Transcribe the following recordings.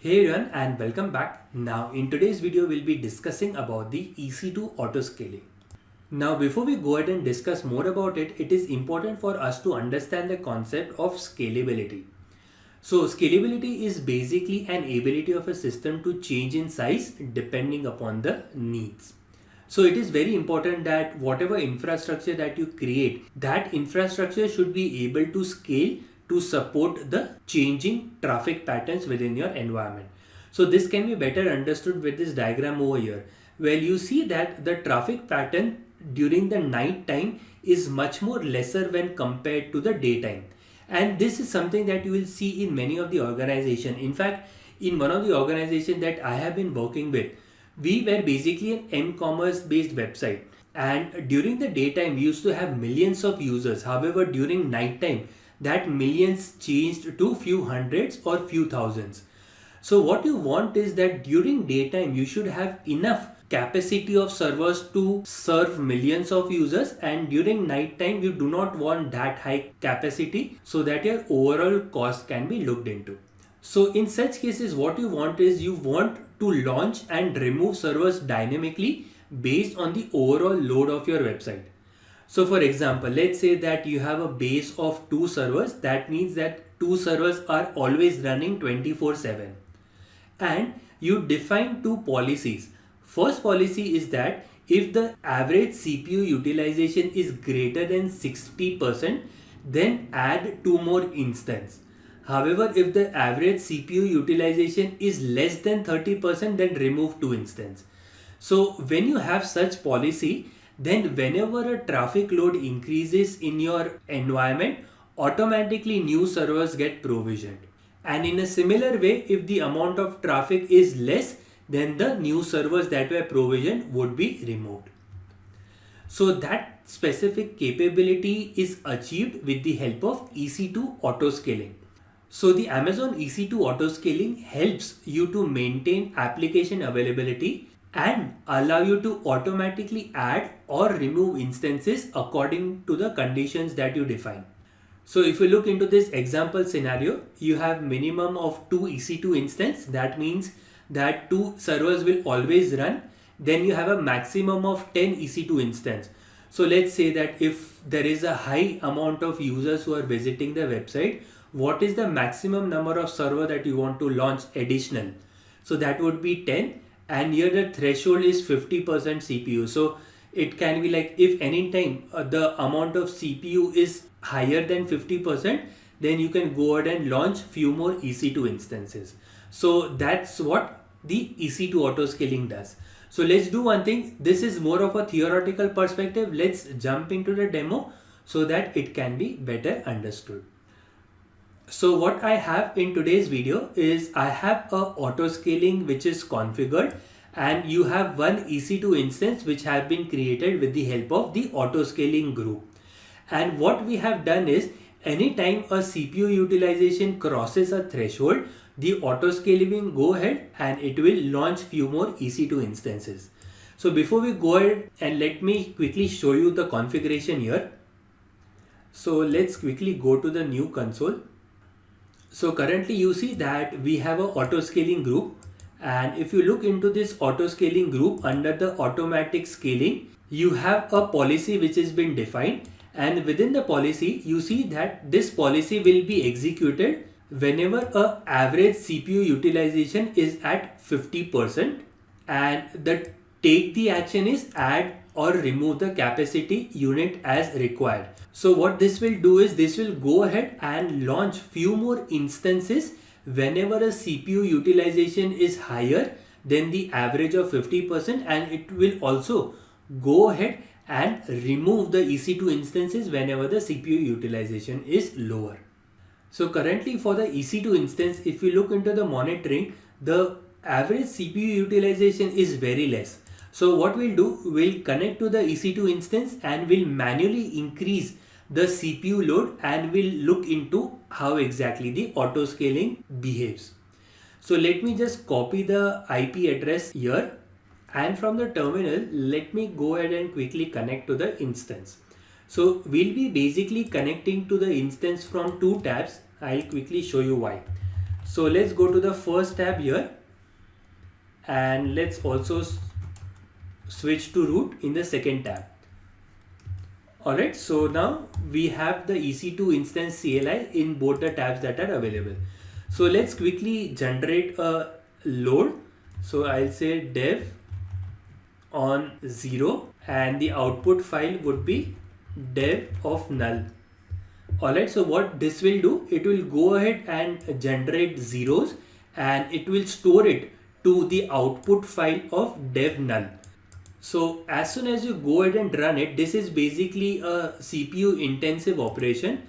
Hey everyone and welcome back. Now in today's video we'll be discussing about the EC2 autoscaling. Now before we go ahead and discuss more about it, it is important for us to understand the concept of scalability. So scalability is basically an ability of a system to change in size depending upon the needs. So it is very important that whatever infrastructure that you create, that infrastructure should be able to scale to support the changing traffic patterns within your environment. So this can be better understood with this diagram over here, where you see that the traffic pattern during the night time is much more lesser when compared to the daytime. And this is something that you will see in many of the organizations. In fact, in one of the organizations that I have been working with, we were basically an m-commerce based website, and during the daytime we used to have millions of users. However, during nighttime that millions changed to few hundreds or few thousands. So what you want is that during daytime you should have enough capacity of servers to serve millions of users, and during nighttime you do not want that high capacity so that your overall cost can be looked into. So in such cases, what you want is you want to launch and remove servers dynamically based on the overall load of your website. So for example, let's say that you have a base of 2 servers. That means that 2 servers are always running 24/7. And you define 2 policies. First policy is that if the average CPU utilization is greater than 60%, then add 2 more instances. However, if the average CPU utilization is less than 30%, then remove 2 instances. So when you have such policy, then whenever a traffic load increases in your environment, automatically new servers get provisioned. And in a similar way, if the amount of traffic is less, then the new servers that were provisioned would be removed. So that specific capability is achieved with the help of EC2 autoscaling. So the Amazon EC2 autoscaling helps you to maintain application availability and allow you to automatically add or remove instances according to the conditions that you define. So if you look into this example scenario, you have minimum of 2 EC2 instances. That means that 2 servers will always run. Then you have a maximum of 10 EC2 instances. So let's say that if there is a high amount of users who are visiting the website, what is the maximum number of server that you want to launch additional? So that would be 10, and here the threshold is 50% CPU. So it can be like if anytime the amount of CPU is higher than 50%, then you can go ahead and launch few more EC2 instances. So that's what the EC2 autoscaling does. So let's do one thing. This is more of a theoretical perspective. Let's jump into the demo so that it can be better understood. So what I have in today's video is I have a autoscaling which is configured, and you have one EC2 instance which have been created with the help of the autoscaling group. And what we have done is anytime a CPU utilization crosses a threshold, the autoscaling go ahead and it will launch few more EC2 instances. So before we go ahead, and let me quickly show you the configuration here. So let's quickly go to the new console. So currently you see that we have a autoscaling group, and if you look into this autoscaling group under the automatic scaling, you have a policy which has been defined, and within the policy you see that this policy will be executed whenever a average CPU utilization is at 50%, and the take the action is add or remove the capacity unit as required. So what this will do is this will go ahead and launch few more instances whenever a CPU utilization is higher than the average of 50%, and it will also go ahead and remove the EC2 instances whenever the CPU utilization is lower. So currently for the EC2 instance, if you look into the monitoring, the average CPU utilization is very less. So what we'll do, we'll connect to the EC2 instance and we'll manually increase the CPU load, and we'll look into how exactly the autoscaling behaves. So let me just copy the IP address here, and from the terminal, let me go ahead and quickly connect to the instance. So we'll be basically connecting to the instance from 2 tabs. I'll quickly show you why. So let's go to the first tab here, and let's also switch to root in the second tab. Alright, so now we have the EC2 instance CLI in both the tabs that are available. So let's quickly generate a load. So I'll say dev on 0, and the output file would be dev of null. Alright, so what this will do, it will go ahead and generate zeros, and it will store it to the output file of dev null. So as soon as you go ahead and run it, this is basically a CPU intensive operation,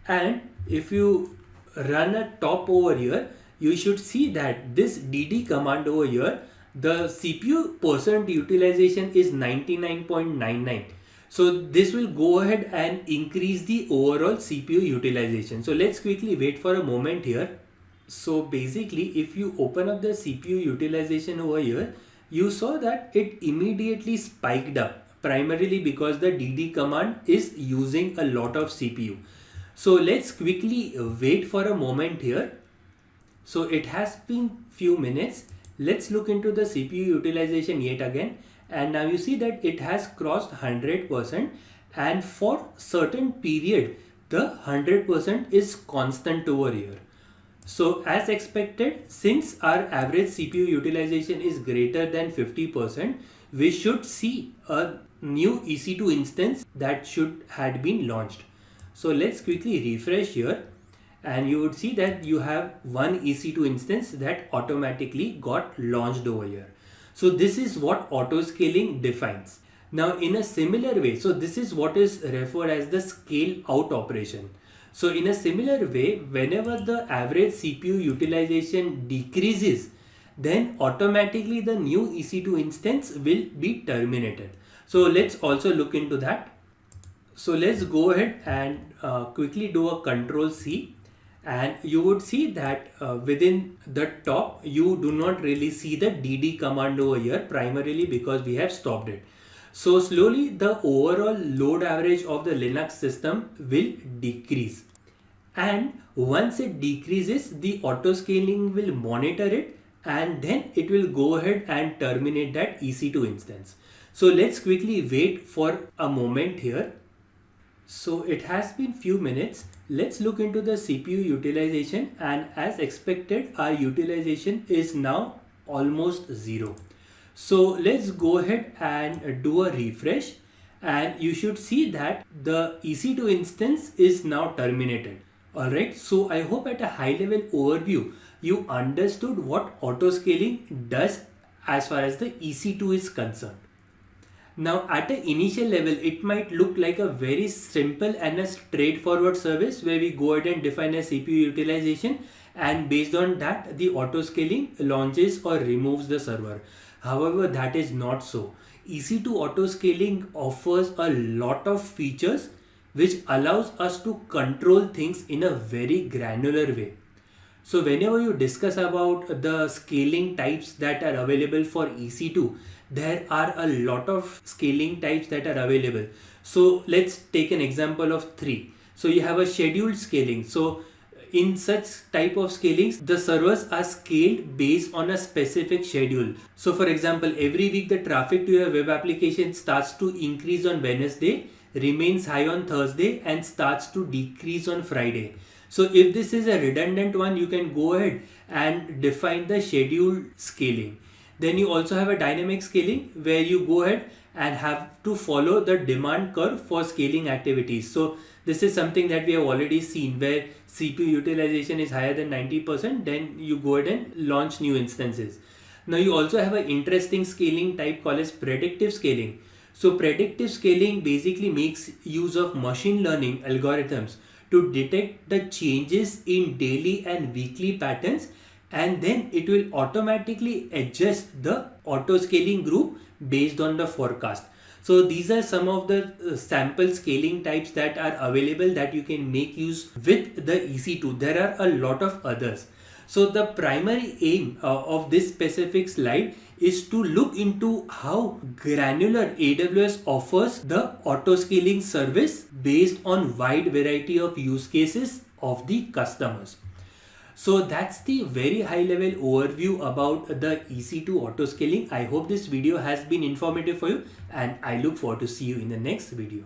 and if you run a top over here, you should see that this dd command over here, the CPU percent utilization is 99.99. So this will go ahead and increase the overall CPU utilization. So let's quickly wait for a moment here. So basically, if you open up the CPU utilization over here, you saw that it immediately spiked up, primarily because the dd command is using a lot of CPU. So let's quickly wait for a moment here. So it has been few minutes. Let's look into the CPU utilization yet again, and now you see that it has crossed 100%, and for certain period the 100% is constant over here. So as expected, since our average CPU utilization is greater than 50%, we should see a new EC2 instance that should had been launched. So let's quickly refresh here, and you would see that you have one EC2 instance that automatically got launched over here. So this is what auto scaling defines. Now in a similar way, so this is what is referred as the scale out operation. So in a similar way, whenever the average CPU utilization decreases, then automatically the new EC2 instance will be terminated. So let's also look into that. So let's go ahead and quickly do a Control C, and you would see that within the top you do not really see the dd command over here, primarily because we have stopped it. So slowly the overall load average of the Linux system will decrease, and once it decreases, the auto scaling will monitor it, and then it will go ahead and terminate that EC2 instance. So let's quickly wait for a moment here. So it has been few minutes. Let's look into the CPU utilization, and as expected our utilization is now almost 0. So let's go ahead and do a refresh, and you should see that the EC2 instance is now terminated. Alright, so I hope at a high level overview you understood what auto scaling does as far as the EC2 is concerned. Now at an initial level, it might look like a very simple and a straightforward service where we go ahead and define a CPU utilization, and based on that the auto scaling launches or removes the server. However, that is not so. EC2 auto scaling offers a lot of features which allows us to control things in a very granular way. So whenever you discuss about the scaling types that are available for EC2, there are a lot of scaling types that are available. So let's take an example of 3. So you have a scheduled scaling. So in such type of scalings, the servers are scaled based on a specific schedule. So for example, every week the traffic to your web application starts to increase on Wednesday, remains high on Thursday, and starts to decrease on Friday. So if this is a redundant one, you can go ahead and define the scheduled scaling. Then you also have a dynamic scaling where you go ahead and have to follow the demand curve for scaling activities. So this is something that we have already seen, where CPU utilization is higher than 90%, then you go ahead and launch new instances. Now you also have an interesting scaling type called as predictive scaling. So predictive scaling basically makes use of machine learning algorithms to detect the changes in daily and weekly patterns, and then it will automatically adjust the auto scaling group based on the forecast. So these are some of the sample scaling types that are available that you can make use with the EC2. There are a lot of others. So the primary aim of this specific slide is to look into how granular AWS offers the auto scaling service based on wide variety of use cases of the customers. So that's the very high level overview about the EC2 auto scaling. I hope this video has been informative for you and I look forward to see you in the next video.